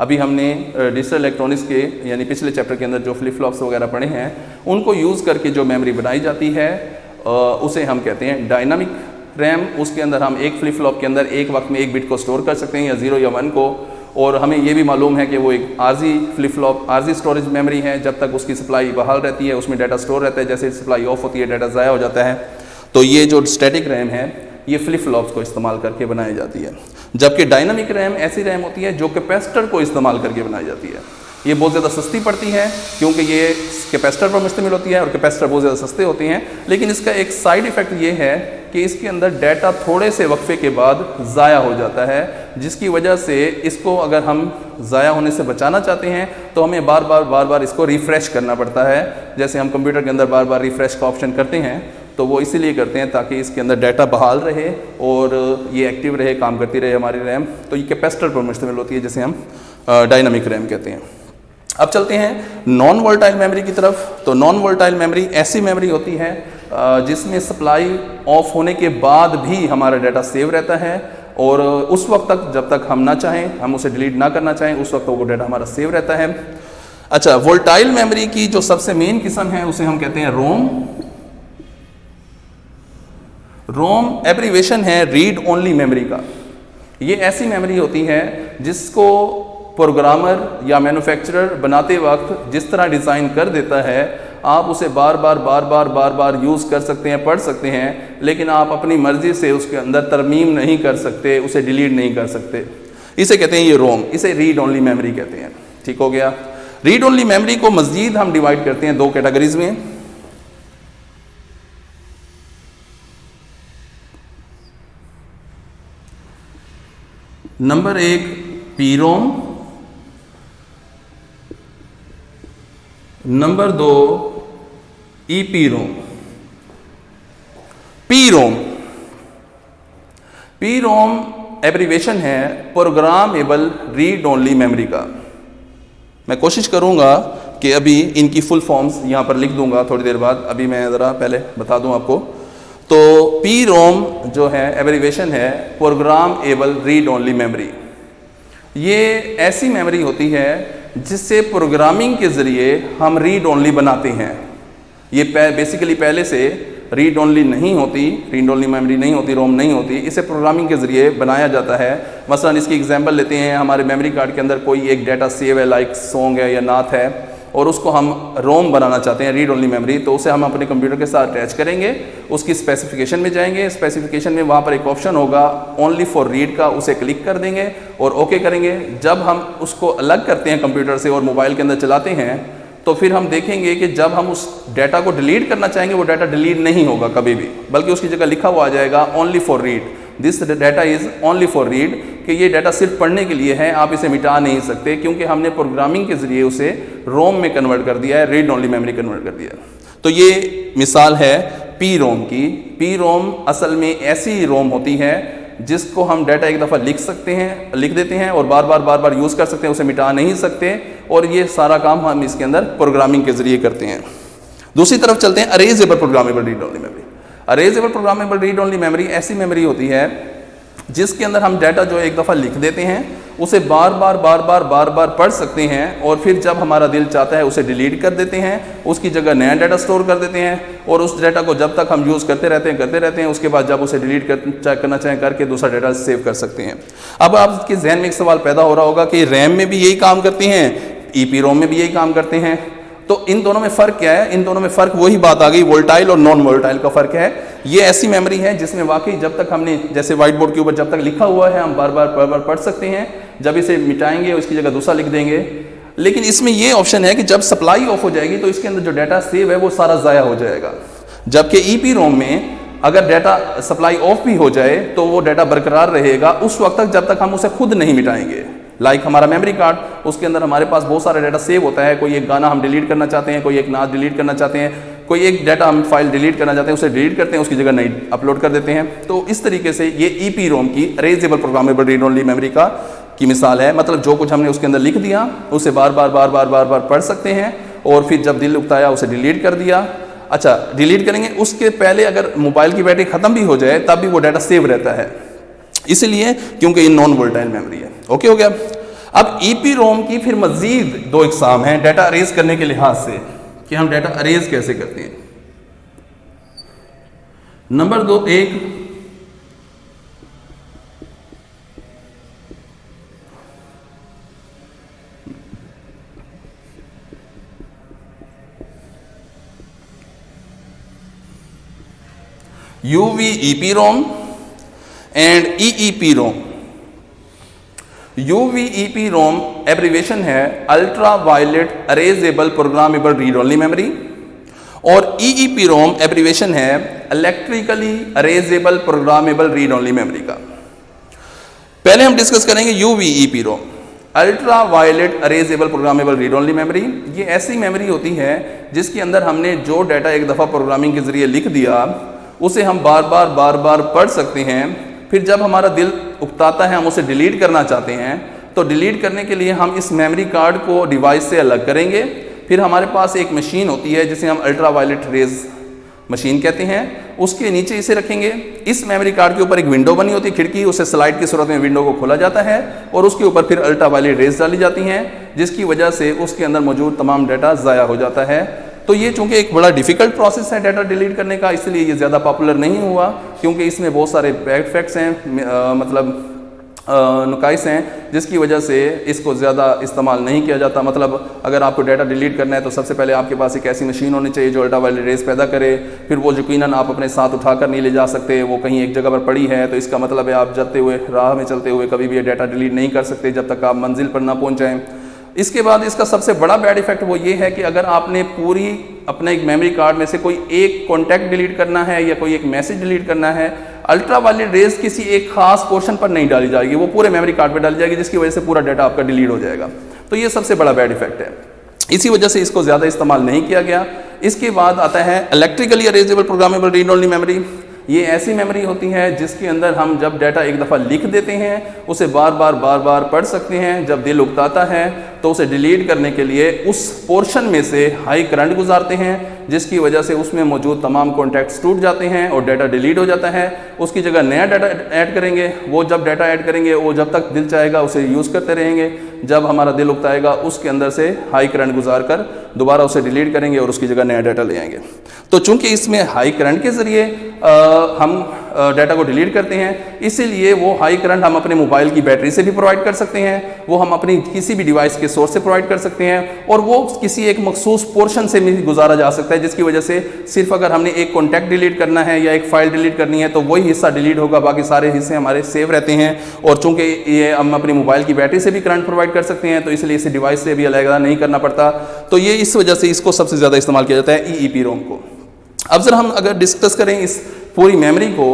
Speaker 1: अभी हमने डिजिटल इलेक्ट्रॉनिक्स के यानी पिछले चैप्टर के अंदर जो फ्लिप फ्लॉप्स वगैरह पढ़े हैं उनको यूज़ करके जो मेमोरी बनाई जाती है उसे हम कहते हैं डायनामिक रैम। उसके अंदर हम एक फ्लिप फ्लॉप के अंदर एक वक्त में एक बिट को स्टोर कर सकते हैं या 0 या 1 को, और हमें ये भी मालूम है कि वो एक आर्जी फ्लिप फ्लॉप आर्जी स्टोरेज मेमोरी है, जब तक उसकी सप्लाई बहाल रहती है उसमें डाटा स्टोर रहता है, जैसे सप्लाई ऑफ होती है डाटा ज़ाया हो जाता है। तो ये जो स्टैटिक रैम है ये फ्लिप फ्लॉप्स को इस्तेमाल करके बनाई जाती है, जबकि डायनामिक रैम ऐसी रैम होती है जो कैपेसिटर को इस्तेमाल करके बनाई जाती है। ये बहुत ज़्यादा सस्ती पड़ती है क्योंकि ये कैपेसिटर पर मुश्तमिल होती है और कैपेसिटर बहुत ज़्यादा सस्ते होते हैं, लेकिन इसका एक साइड इफ़ेक्ट ये है कि इसके अंदर डाटा थोड़े से वक्फे के बाद ज़ाया हो जाता है, जिसकी वजह से इसको अगर हम ज़ाया होने से बचाना चाहते हैं तो हमें बार बार इसको रिफ़्रेश करना पड़ता है। जैसे हम कंप्यूटर के अंदर बार बार रिफ़्रेश का ऑप्शन करते हैं तो वो इसीलिए करते हैं ताकि इसके अंदर डाटा बहाल रहे और ये एक्टिव रहे, काम करती रहे हमारी रैम। तो ये कैपेसिटर पर मुश्तमिल होती है जिसे हम डायनामिक रैम कहते हैं। अब चलते हैं नॉन वोलेटाइल मेमोरी की तरफ। तो नॉन वोलेटाइल मेमोरी ऐसी मेमोरी होती है जिसमें सप्लाई ऑफ होने के बाद भी हमारा डाटा सेव रहता है और उस वक्त तक जब तक हम ना चाहें, हम उसे डिलीट ना करना चाहें, उस वक्त वो डाटा हमारा सेव रहता है। अच्छा, वोलेटाइल मेमोरी की जो सबसे मेन किस्म है उसे हम कहते हैं रोम। रोम एब्रीवेशन है रीड ओनली मेमोरी का। ये ऐसी मेमोरी होती है जिसको प्रोग्रामर या मैन्युफैक्चरर बनाते वक्त जिस तरह डिज़ाइन कर देता है आप उसे बार बार यूज़ कर सकते हैं, पढ़ सकते हैं, लेकिन आप अपनी मर्ज़ी से उसके अंदर तरमीम नहीं कर सकते, उसे डिलीट नहीं कर सकते। इसे कहते हैं ये रोम, इसे रीड ओनली मेमोरी कहते हैं। ठीक हो गया। रीड ओनली मेमोरी को मज़ीद हम डिवाइड करते हैं दो कैटेगरीज में। नंबर एक पी रोम, नंबर दो ईपी रोम। पी रोम एब्रीवेशन है प्रोग्रामेबल रीड ओनली मेमोरी का। मैं कोशिश करूंगा कि अभी इनकी फुल फॉर्म्स यहां पर लिख दूंगा थोड़ी देर बाद, अभी मैं ज़रा पहले बता दूं आपको। तो पी रोम जो है एब्रीवेशन है प्रोग्रामेबल रीड ओनली मेमोरी। ये ऐसी मेमोरी होती है जिससे प्रोग्रामिंग के ज़रिए हम रीड ओनली बनाते हैं। ये बेसिकली पहले से रीड ओनली नहीं होती, रीड ओनली मेमोरी नहीं होती, रोम नहीं होती, इसे प्रोग्रामिंग के ज़रिए बनाया जाता है। मसलन इसकी एग्जांपल लेते हैं, हमारे मेमोरी कार्ड के अंदर कोई एक डाटा सेव है, लाइक सॉन्ग है या नात है, और उसको हम रोम बनाना चाहते हैं, रीड ओनली मेमोरी, तो उसे हम अपने कंप्यूटर के साथ अटैच करेंगे। उसकी स्पेसिफिकेशन में जाएंगे, स्पेसिफिकेशन में वहाँ पर एक ऑप्शन होगा ओनली फॉर रीड का, उसे क्लिक कर देंगे और ओके करेंगे। जब हम उसको अलग करते हैं कंप्यूटर से और मोबाइल के अंदर चलाते हैं तो फिर हम देखेंगे कि जब हम उस डाटा को डिलीट करना चाहेंगे वो डाटा डिलीट नहीं होगा कभी भी, बल्कि उसकी जगह लिखा हुआ आ जाएगा only for read, this data is only for read, कि ये डाटा सिर्फ पढ़ने के लिए है, आप इसे मिटा नहीं सकते, क्योंकि हमने प्रोग्रामिंग के ज़रिए उसे रोम में कन्वर्ट कर दिया है, रीड ओनली मेमोरी कन्वर्ट कर दिया है। तो ये मिसाल है पी रोम की। पी रोम असल में ऐसी रोम होती है जिसको हम डाटा एक दफ़ा लिख देते हैं और बार बार यूज़ कर सकते हैं, उसे मिटा नहीं सकते, और ये सारा काम हम इसके अंदर प्रोग्रामिंग के ज़रिए करते हैं। दूसरी तरफ चलते हैं erasable programmable read only memory. Erasable programmable read only memory ऐसी मेमोरी होती है जिसके अंदर हम डाटा जो एक दफ़ा लिख देते हैं उसे बार बार पढ़ सकते हैं, और फिर जब हमारा दिल चाहता है उसे डिलीट कर देते हैं, उसकी जगह नया डाटा स्टोर कर देते हैं, और उस डाटा को जब तक हम यूज़ करते रहते हैं, उसके बाद जब उसे डिलीट करना चाहें करके दूसरा डाटा सेव कर सकते हैं। अब आपके जहन में एक सवाल पैदा हो रहा होगा कि रैम में भी यही काम करती हैं, ईपी रोम में भी यही काम करते हैं, तो इन दोनों में फ़र्क क्या है? इन दोनों में फ़र्क वही बात आ गई, वोलेटाइल और नॉन वोलेटाइल का फ़र्क है। ये ऐसी मेमोरी है जिसमें वाकई जब तक हमने, जैसे व्हाइट बोर्ड के ऊपर जब तक लिखा हुआ है हम बार बार पढ़ सकते हैं, जब इसे मिटाएंगे उसकी जगह दूसरा लिख देंगे। लेकिन इसमें ये ऑप्शन है कि जब सप्लाई ऑफ हो जाएगी तो इसके अंदर जो डाटा सेव है वो सारा ज़ाया हो जाएगा, जबकि ईपी रोम में अगर डाटा सप्लाई ऑफ भी हो जाए तो वो डाटा बरकरार रहेगा उस वक्त तक जब तक हम उसे खुद नहीं मिटाएंगे। लाइक हमारा मेमोरी कार्ड, उसके अंदर हमारे पास बहुत सारा डाटा सेव होता है, कोई एक गाना हम डिलीट करना चाहते हैं, कोई एक नाच डिलीट करना चाहते हैं, कोई एक डाटा हम फाइल डिलीट करना चाहते हैं, उसे डिलीट करते हैं, उसकी जगह नई अपलोड कर देते हैं। तो इस तरीके से ये ईपी रोम की अरेजेबल प्रोग्रामेबल रीड ओनली मेमोरी की मिसाल है। मतलब जो कुछ हमने उसके अंदर लिख दिया उसे बार बार पढ़ सकते हैं, और फिर जब दिल उकताया उसे डिलीट कर दिया। अच्छा, डिलीट करेंगे उसके पहले अगर मोबाइल की बैटरी ख़त्म भी हो जाए तब भी वो डाटा सेव रहता है, इसलिए क्योंकि ये नॉन वोलेटाइल मेमोरी है। ओके हो गया। अब ईपी रोम की फिर मजीद दो इकसाम हैं डाटा अरेज करने के लिहाज से, कि हम डाटा अरेज कैसे करते हैं। नंबर दो, UVEPROM and EEPROM। UVEPROM abbreviation है ultra violet erasable programmable read only memory, और EEPROM एब्रीवेशन है electrically erasable programmable read only memory का। पहले हम डिस्कस करेंगे UVEPROM, ultra violet erasable programmable read only memory. ये ऐसी मेमोरी होती है जिसके अंदर हमने जो डाटा एक दफ़ा प्रोग्रामिंग के जरिए लिख दिया उसे हम बार बार पढ़ सकते हैं। फिर जब हमारा दिल उकताता है, हम उसे डिलीट करना चाहते हैं, तो डिलीट करने के लिए हम इस मेमोरी कार्ड को डिवाइस से अलग करेंगे। फिर हमारे पास एक मशीन होती है जिसे हम अल्ट्रा वायलेट रेज मशीन कहते हैं, उसके नीचे इसे रखेंगे। इस मेमोरी कार्ड के ऊपर एक विंडो बनी होती है, खिड़की, उसे स्लाइड की सूरत में विंडो को खोला जाता है और उसके ऊपर फिर अल्ट्रा वायलेट रेज डाली जाती हैं, जिसकी वजह से उसके अंदर मौजूद तमाम डाटा ज़ाया हो जाता है। तो ये चूंकि एक बड़ा डिफिकल्ट प्रोसेस है डाटा डिलीट करने का, इसलिए ये ज़्यादा पॉपुलर नहीं हुआ, क्योंकि इसमें बहुत सारे बैड फैक्ट्स हैं, मतलब नुकाइस हैं, जिसकी वजह से इसको ज़्यादा इस्तेमाल नहीं किया जाता। मतलब अगर आपको डाटा डिलीट करना है तो सबसे पहले आपके पास एक ऐसी मशीन होनी चाहिए जो अल्ट्रा वायलेट रेज पैदा करे। फिर वो यकीनन आप अपने साथ उठाकर नहीं ले जा सकते, वो कहीं एक जगह पर पड़ी है, तो इसका मतलब है आप जाते हुए राह में चलते हुए कभी भी ये डाटा डिलीट नहीं कर सकते जब तक आप मंजिल पर ना पहुँच जाएँ। इसके बाद इसका सबसे बड़ा बैड इफेक्ट वो ये है कि अगर आपने पूरी अपने एक मेमोरी कार्ड में से कोई एक कॉन्टैक्ट डिलीट करना है या कोई एक मैसेज डिलीट करना है, अल्ट्रा वायलेट रेज किसी एक खास पोर्शन पर नहीं डाली जाएगी, वो पूरे मेमोरी कार्ड पर डाली जाएगी, जिसकी वजह से पूरा डाटा आपका डिलीट हो जाएगा। तो ये सबसे बड़ा बैड इफेक्ट है, इसी वजह से इसको ज़्यादा इस्तेमाल नहीं किया गया। इसके बाद आता है electrically erasable programmable read only memory. ये ऐसी मेमोरी होती है जिसके अंदर हम जब डाटा एक दफ़ा लिख देते हैं उसे बार बार पढ़ सकते हैं। जब दिल उकताता है तो उसे डिलीट करने के लिए उस पोर्शन में से हाई करंट गुजारते हैं, जिसकी वजह से उसमें मौजूद तमाम कॉन्टैक्ट्स टूट जाते हैं और डाटा डिलीट हो जाता है। उसकी जगह नया डाटा ऐड करेंगे, वो जब डाटा ऐड करेंगे वो जब तक दिल चाहेगा उसे यूज़ करते रहेंगे, जब हमारा दिल उकताएगा उसके अंदर से हाई करंट गुजार कर दोबारा उसे डिलीट करेंगे और उसकी जगह नया डाटा ले आएंगे। तो चूंकि इसमें हाई करंट के ज़रिए हम डाटा को डिलीट करते हैं, इसीलिए वो हाई करंट हम अपने मोबाइल की बैटरी से भी प्रोवाइड कर सकते हैं, वो हम अपनी किसी भी डिवाइस के सोर्स से प्रोवाइड कर सकते हैं, और वो किसी एक मखसूस पोर्शन से भी गुजारा जा सकता है, जिसकी वजह से सिर्फ अगर हमने एक कॉन्टैक्ट डिलीट करना है या एक फाइल डिलीट करनी है तो वही हिस्सा डिलीट होगा, बाकी सारे हिस्से हमारे सेव रहते हैं। और चूंकि ये हम अपनी मोबाइल की बैटरी से भी करंट प्रोवाइड कर सकते हैं, तो इसलिए इसे डिवाइस से भी अलग नहीं करना पड़ता। तो ये इस वजह से इसको सबसे ज़्यादा इस्तेमाल किया जाता है EEPROM को। अब जरा हम अगर डिस्कस करें इस पूरी मेमोरी को,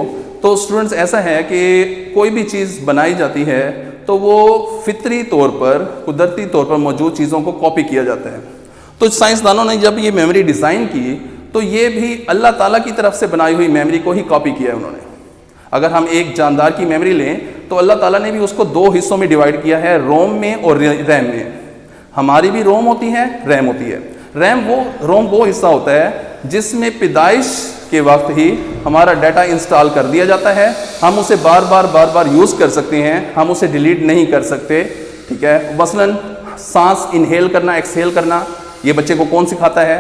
Speaker 1: तो स्टूडेंट्स ऐसा है कि कोई भी चीज़ बनाई जाती है तो वो फितरी तौर पर, कुदरती तौर पर मौजूद चीज़ों को कॉपी किया जाता है। तो साइंसदानों ने जब ये मेमोरी डिज़ाइन की तो ये भी अल्लाह ताला की तरफ से बनाई हुई मेमोरी को ही कॉपी किया है उन्होंने। अगर हम एक जानदार की मेमोरी लें तो अल्लाह ताला ने भी उसको दो हिस्सों में डिवाइड किया है, रोम में और रैम में। हमारी भी रोम होती है, रैम होती है। रोम वो हिस्सा होता है जिसमें पैदाइश के वक्त ही हमारा डाटा इंस्टॉल कर दिया जाता है, हम उसे बार बार यूज़ कर सकते हैं, हम उसे डिलीट नहीं कर सकते। ठीक है, मसलन सांस इनहेल करना, एक्सहेल करना, ये बच्चे को कौन सिखाता है?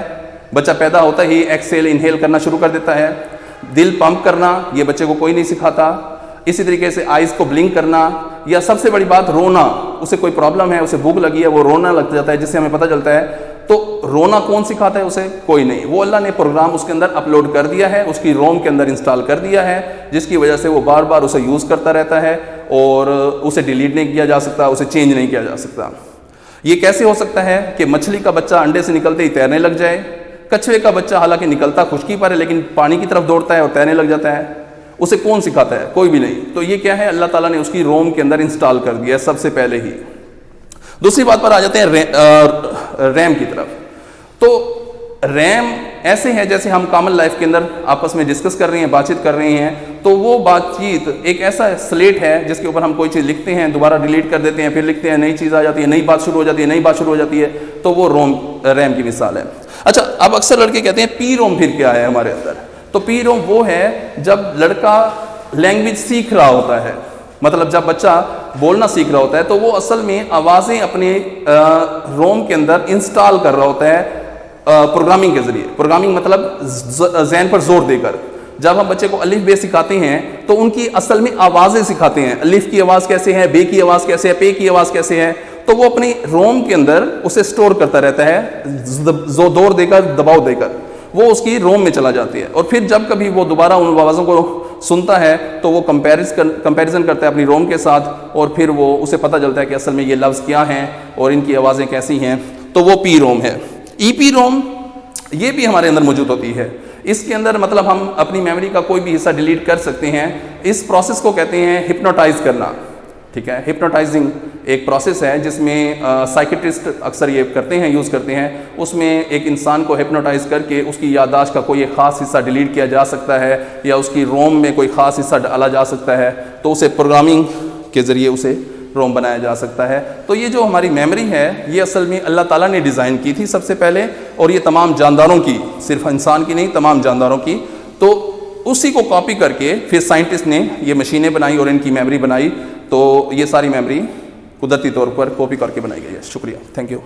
Speaker 1: बच्चा पैदा होता ही एक्सहेल इनहेल करना शुरू कर देता है। दिल पंप करना, ये बच्चे को कोई नहीं सिखाता। इसी तरीके से आइज़ को ब्लिंक करना, या सबसे बड़ी बात रोना, उसे कोई प्रॉब्लम है, उसे भूख लगी है, वो रोना लग जाता है, जिससे हमें पता चलता है। तो रोना कौन सिखाता है उसे? कोई नहीं, वो अल्लाह ने प्रोग्राम उसके अंदर अपलोड कर दिया है, उसकी रोम के अंदर इंस्टॉल कर दिया है, जिसकी वजह से वो बार बार उसे यूज़ करता रहता है और उसे डिलीट नहीं किया जा सकता, उसे चेंज नहीं किया जा सकता। ये कैसे हो सकता है कि मछली का बच्चा अंडे से निकलते ही तैरने लग जाए, कछुए का बच्चा हालांकि निकलता खुश्की पर है लेकिन पानी की तरफ दौड़ता है और तैरने लग जाता है? उसे कौन सिखाता है? कोई भी नहीं। तो ये क्या है? अल्लाह ताला ने उसकी रोम के अंदर इंस्टॉल कर दिया है सबसे पहले ही। दूसरी बात पर आ जाते हैं रैम की तरफ। तो रैम ऐसे है जैसे हम कॉमन लाइफ के अंदर आपस में डिस्कस कर रहे हैं, बातचीत कर रहे हैं, तो वो बातचीत एक ऐसा स्लेट है जिसके ऊपर हम कोई चीज़ लिखते हैं, दोबारा डिलीट कर देते हैं, फिर लिखते हैं, नई चीज़ आ जाती है, नई बात शुरू हो जाती है, नई बात शुरू हो जाती है। तो वो रैम की मिसाल है। अच्छा, अब अक्सर लड़के कहते हैं PROM फिर क्या है हमारे अंदर? तो PROM वो है जब लड़का लैंग्वेज सीख रहा होता है, मतलब जब बच्चा बोलना सीख रहा होता है तो वो असल में आवाज़ें अपने रोम के अंदर इंस्टॉल कर रहा होता है प्रोग्रामिंग के जरिए। प्रोग्रामिंग मतलब ज़हन पर जोर देकर। जब हम बच्चे को अलिफ बे सिखाते हैं तो उनकी असल में आवाज़ें सिखाते हैं, अलिफ की आवाज़ कैसे है, बे की आवाज़ कैसे है, पे की आवाज़ कैसे है, तो वो अपनी रोम के अंदर उसे स्टोर करता रहता है, जोर देकर, दबाव देकर। वो उसकी रोम में चला जाती है, और फिर जब कभी वो दोबारा उन आवाज़ों को सुनता है तो वो कंपैरिजन करता है अपनी रोम के साथ, और फिर वो उसे पता चलता है कि असल में ये लफ्ज़ क्या हैं और इनकी आवाज़ें कैसी हैं, तो वो पी रोम है। ईपी रोम ये भी हमारे अंदर मौजूद होती है। इसके अंदर मतलब हम अपनी मेमोरी का कोई भी हिस्सा डिलीट कर सकते हैं। इस प्रोसेस को कहते हैं हिप्नोटाइज करना, ठीक है। हिप्नोटाइजिंग एक प्रोसेस है जिसमें साइकेट्रिस्ट अक्सर ये करते हैं, यूज़ करते हैं। उसमें एक इंसान को हिप्नोटाइज करके उसकी याददाश्त का कोई एक ख़ास हिस्सा डिलीट किया जा सकता है, या उसकी रोम में कोई ख़ास हिस्सा डाला जा सकता है, तो उसे प्रोग्रामिंग के ज़रिए उसे रोम बनाया जा सकता है। तो ये जो हमारी मेमोरी है ये असल में अल्लाह ताला ने डिज़ाइन की थी सबसे पहले, और ये तमाम जानदारों की, सिर्फ इंसान की नहीं, तमाम जानदारों की। तो उसी को कॉपी करके फिर साइंटिस्ट ने ये मशीनें बनाई और इनकी मेमोरी बनाई। तो ये सारी मेमोरी कुदरती तौर पर कॉपी करके बनाई गई है। शुक्रिया, थैंक यू।